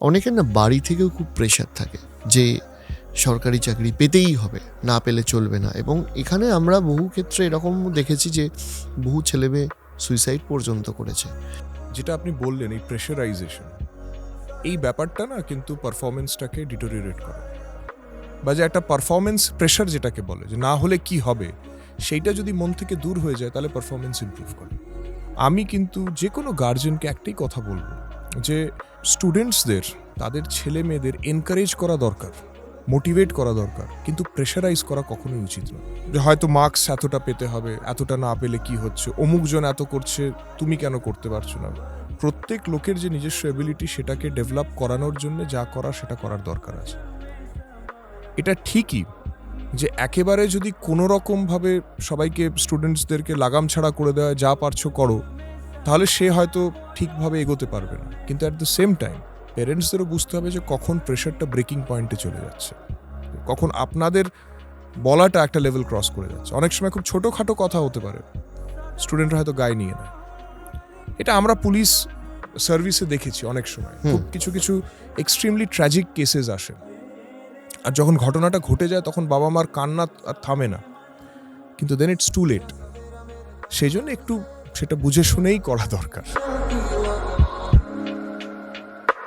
অনেকের না বাড়ি থেকেও খুব প্রেশার থাকে যে সরকারি চাকরি পেতেই হবে, না পেলে চলবে না। এবং এখানে আমরা বহু ক্ষেত্রে এরকম দেখেছি যে বহু ছেলেমেয়ে সুইসাইড পর্যন্ত করেছে। যেটা আপনি বললেন, এই প্রেশারাইজেশন, এই ব্যাপারটা না কিন্তু পারফরমেন্সটাকে ডিটোরিয়েট করে, বা যে একটা পারফরমেন্স প্রেশার যেটাকে বলে, যে না হলে কি হবে, সেইটা যদি মন থেকে দূর হয়ে যায় তাহলে পারফরমেন্স ইমপ্রুভ করে। আমি কিন্তু যে কোনো গার্জেনকে একটাই কথা বলবো, যে স্টুডেন্টসদের, তাদের ছেলে মেয়েদের এনকারেজ করা দরকার, মোটিভেট করা দরকার, কিন্তু প্রেশারাইজ করা কখনোই উচিত নয়। যে হয়তো মার্কস এতটা পেতে হবে, এতটা না পেলে কি হচ্ছে, অমুকজন এত করছে, তুমি কেন করতে পারছো না। প্রত্যেক লোকের যে নিজস্ব এবিলিটি, সেটাকে ডেভেলপ করানোর জন্য যা করার সেটা করার দরকার আছে। এটা ঠিকই যে একেবারে যদি কোনো রকমভাবে সবাইকে, স্টুডেন্টসদেরকে লাগাম ছাড়া করে দেওয়া, যা পারছো করো, তাহলে সে হয়তো ঠিকভাবে এগোতে পারবে না। কিন্তু অ্যাট দ্য সেম টাইম প্যারেন্টসদেরও বুঝতে হবে যে কখন প্রেশারটা ব্রেকিং পয়েন্টে চলে যাচ্ছে, কখন আপনাদের বলাটা একটা লেভেল ক্রস করে যাচ্ছে। অনেক সময় খুব ছোটোখাটো কথা হতে পারে, স্টুডেন্টরা হয়তো গায়ে নিয়ে নেয়। এটা আমরা পুলিশ সার্ভিসে দেখেছি অনেক সময়, খুব কিছু কিছু এক্সট্রিমলি ট্র্যাজিক কেসেস আসে, আর যখন ঘটনাটা ঘটে যায় তখন বাবা মার কান্না আর থামে না, কিন্তু দেন ইটস টু লেট। সেই জন্য একটু সেটা বুঝে শুনেই করা দরকার।